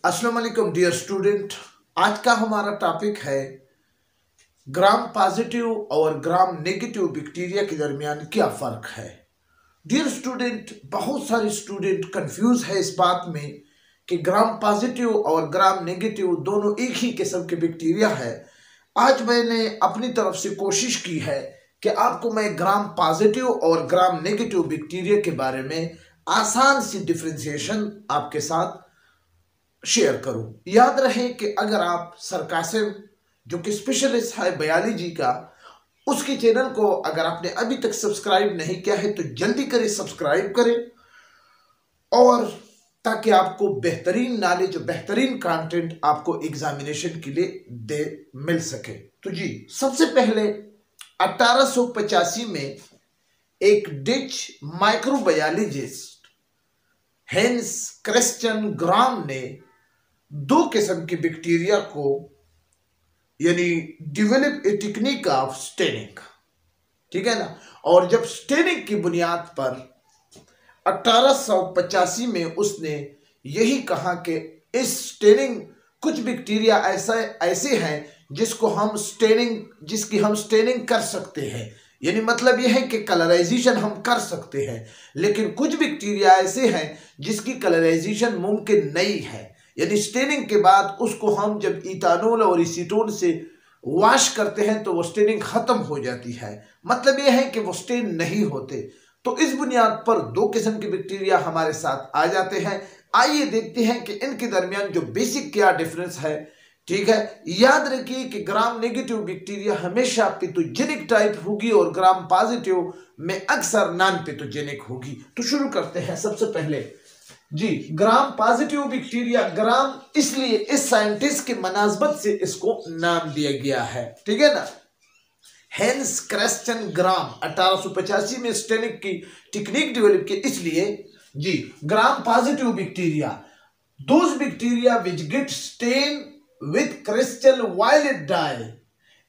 अस्सलाम वालेकुम dear student. आज का हमारा टॉपिक है ग्राम पॉजिटिव और ग्राम नेगेटिव बैक्टीरिया के दरमियान क्या फ़र्क है। डियर स्टूडेंट, बहुत सारे स्टूडेंट कंफ्यूज है इस बात में कि ग्राम पॉजिटिव और ग्राम नेगेटिव दोनों एक ही किस्म के बैक्टीरिया है। आज मैंने अपनी तरफ से कोशिश की है कि आपको मैं ग्राम पॉजिटिव और ग्राम नेगेटिव बैक्टीरिया के बारे में आसान सी डिफ्रेंसिएशन आपके साथ शेयर करूं। याद रहे कि अगर आप सर कासिम जो कि स्पेशलिस्ट है बायोलॉजी का, उसके चैनल को अगर आपने अभी तक सब्सक्राइब नहीं किया है तो जल्दी करें, सब्सक्राइब करें, और ताकि आपको बेहतरीन नॉलेज और बेहतरीन कंटेंट आपको एग्जामिनेशन के लिए मिल सके। तो जी, सबसे पहले 1885 में एक डिच माइक्रोबायोलॉजिस्ट हेंस क्रिश्चियन ग्राम ने दो किस्म के बैक्टीरिया को यानी develop a technique of staining, ठीक है ना। और जब स्टेनिंग की बुनियाद पर 1885 में उसने यही कहा कि इस स्टेनिंग कुछ बैक्टीरिया ऐसे हैं जिसकी हम स्टेनिंग कर सकते हैं, यानी मतलब यह है कि कलराइजेशन हम कर सकते हैं, लेकिन कुछ बैक्टीरिया ऐसे हैं जिसकी कलराइजेशन मुमकिन नहीं है, यानी स्टेनिंग के बाद उसको हम जब इथानॉल और एसीटोन से वॉश करते हैं तो वो स्टेनिंग खत्म हो जाती है, मतलब यह है कि वो स्टेन नहीं होते। तो इस बुनियाद पर दो किस्म के बैक्टीरिया हमारे साथ आ जाते हैं। आइए देखते हैं कि इनके दरमियान जो बेसिक क्या डिफरेंस है। ठीक है, याद रखिए कि ग्राम नेगेटिव बैक्टीरिया हमेशा पैथोजेनिक टाइप होगी और ग्राम पॉजिटिव में अक्सर नॉन पैथोजेनिक होगी। तो शुरू करते हैं। सबसे पहले जी, ग्राम पॉजिटिव बैक्टीरिया, ग्राम इसलिए इस साइंटिस्ट के मुनासबत से इसको नाम दिया गया है, ठीक है ना। हेंस क्रिश्चियन ग्राम 1885 में स्टेनिंग की टेक्निक डेवलप की, इसलिए जी Gram positive bacteria, those bacteria which get stain with crystal violet dye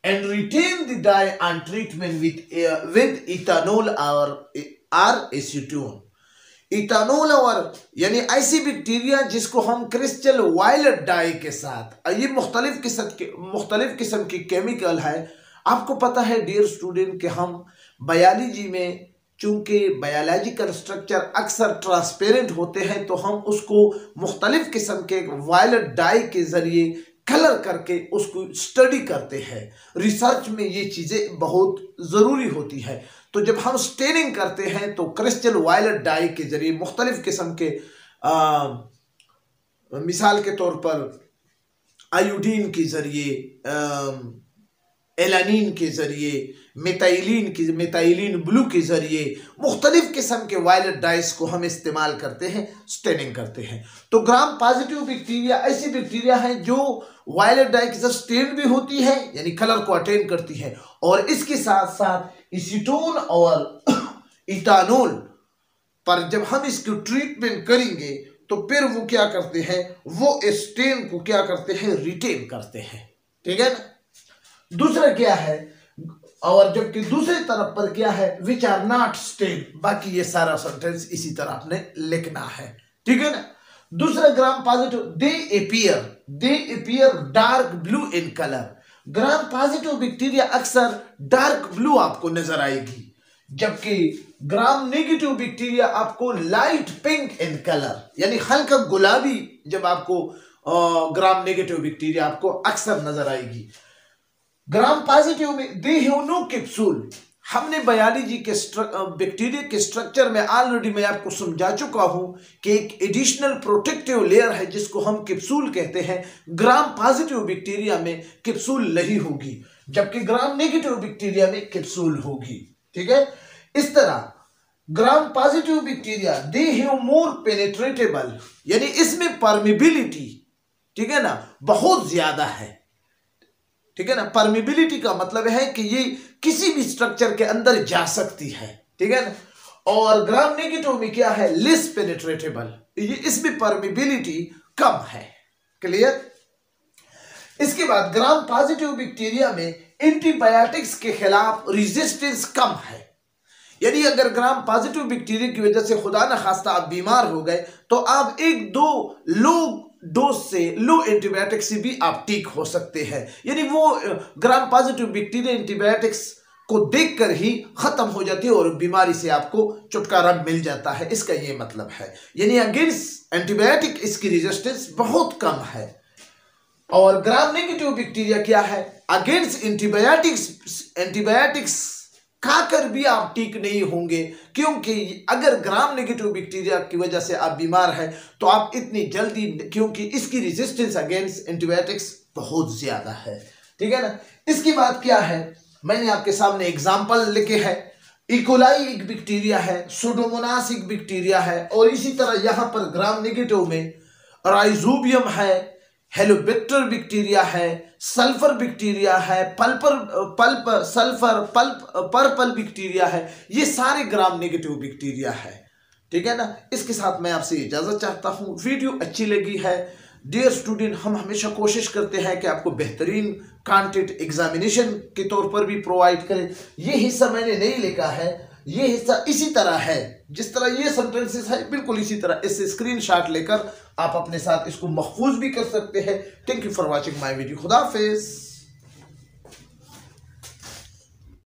and retain the dye on treatment with ethanol or acetone। Ethanol और यानी ऐसी बैक्टीरिया जिसको हम क्रिस्टल वायलेट डाई के साथ, ये मुख्तलिफ किस्म की केमिकल है। आपको पता है डियर स्टूडेंट कि हम बायोलॉजी में चूंकि बायोलॉजिकल स्ट्रक्चर अक्सर ट्रांसपेरेंट होते हैं तो हम उसको मुख्तलिफ किस्म के वायलेट डाई के जरिए कलर करके उसको स्टडी करते हैं। रिसर्च में ये चीज़ें बहुत ज़रूरी होती है। तो जब हम स्टेनिंग करते हैं तो क्रिस्टल वायलेट डाई के जरिए मुख्तलिफ किस्म के मिसाल के तौर पर आयोडीन के जरिए, एलानिन के जरिए, मेथाइलिन ब्लू के जरिए मुख्तलिफ किस्म के वायलेट डाइस को हम इस्तेमाल करते हैं, स्टेनिंग करते हैं। तो ग्राम पॉजिटिव बैक्टीरिया ऐसी बैक्टीरिया है जो वायलेट डाई के साथ स्टेन भी होती है, यानी कलर को अटेन करती है, और इसके साथ साथ एसीटोन और इथानॉल पर जब हम इसको ट्रीटमेंट करेंगे तो फिर वो क्या करते हैं, वो स्टेन को क्या करते हैं, रिटेन करते हैं, ठीक है ना। दूसरा क्या है, और जबकि दूसरी तरफ पर क्या है, विच आर नॉट स्टेन। बाकी ये सारा सेंटेंस इसी तरह आपने लिखना है, ठीक है ना। दूसरा gram positive, they appear dark blue in colour. Gram positive bacteria अक्सर डार्क ब्लू आपको नजर आएगी, जबकि ग्राम नेगेटिव बैक्टीरिया आपको लाइट पिंक इन कलर, यानी हल्का गुलाबी जब आपको ग्राम नेगेटिव बैक्टीरिया आपको अक्सर नजर आएगी। ग्राम पॉजिटिव में दे हैव नो कैप्सूल। हमने बायोलॉजी के बैक्टीरिया के स्ट्रक्चर में ऑलरेडी मैं आपको समझा चुका हूं कि एक एडिशनल प्रोटेक्टिव लेयर है जिसको हम कैप्सूल कहते हैं। ग्राम पॉजिटिव बैक्टीरिया में कैप्सूल नहीं होगी, जबकि ग्राम नेगेटिव बैक्टीरिया में कैप्सूल होगी, ठीक है। इस तरह Gram positive bacteria they have more penetratable, यानी इसमें परमिबिलिटी, ठीक है ना, बहुत ज्यादा है, ठीक है ना। परमिबिलिटी का मतलब है कि ये किसी भी स्ट्रक्चर के अंदर जा सकती है, ठीक है ना। और ग्राम नेगेटिव में क्या है, लेस पेनिट्रेटेबल, ये इसमें परमिबिलिटी कम है, क्लियर। इसके बाद ग्राम पॉजिटिव बैक्टीरिया में एंटीबायोटिक्स के खिलाफ रेजिस्टेंस कम है, यानी अगर ग्राम पॉजिटिव बैक्टीरिया की वजह से खुदा न खास्ता आप बीमार हो गए तो आप एक दो लो डोज से, लो एंटीबायोटिक से भी आप ठीक हो सकते हैं। यानी वो ग्राम पॉजिटिव बैक्टीरिया एंटीबायोटिक्स को देखकर ही खत्म हो जाती है और बीमारी से आपको छुटकारा मिल जाता है। इसका ये मतलब है, यानी अगेंस्ट एंटीबायोटिक इसकी रेजिस्टेंस बहुत कम है। और ग्राम नेगेटिव बैक्टीरिया क्या है? अगेंस्ट एंटीबायोटिक्स खाकर भी आप ठीक नहीं होंगे, क्योंकि अगर ग्राम नेगेटिव बैक्टीरिया की वजह से आप बीमार हैं तो आप इतनी जल्दी, क्योंकि इसकी रेजिस्टेंस अगेंस्ट एंटीबायोटिक्स बहुत ज्यादा है, ठीक है ना। इसकी बात क्या है, मैंने आपके सामने एग्जांपल लिखे हैं। इकोलाई एक बैक्टीरिया है, सुडोमोनास एक बैक्टीरिया है, और इसी तरह यहां पर ग्राम नेगेटिव में राइजोबियम है, हेलोबैक्टर बैक्टीरिया है, सल्फर बैक्टीरिया है, पर्पल बैक्टीरिया है। ये सारे ग्राम नेगेटिव बैक्टीरिया है, ठीक है ना। इसके साथ मैं आपसे इजाजत चाहता हूं। वीडियो अच्छी लगी है डियर स्टूडेंट, हम हमेशा कोशिश करते हैं कि आपको बेहतरीन कंटेंट एग्जामिनेशन के तौर पर भी प्रोवाइड करें। ये हिस्सा मैंने नहीं लिखा है, ये हिस्सा इसी तरह है, जिस तरह ये सेंटेंसेस है बिल्कुल इसी तरह इससे स्क्रीनशॉट लेकर आप अपने साथ इसको महफूज भी कर सकते हैं। Thank you for watching my video. खुदा हाफिज।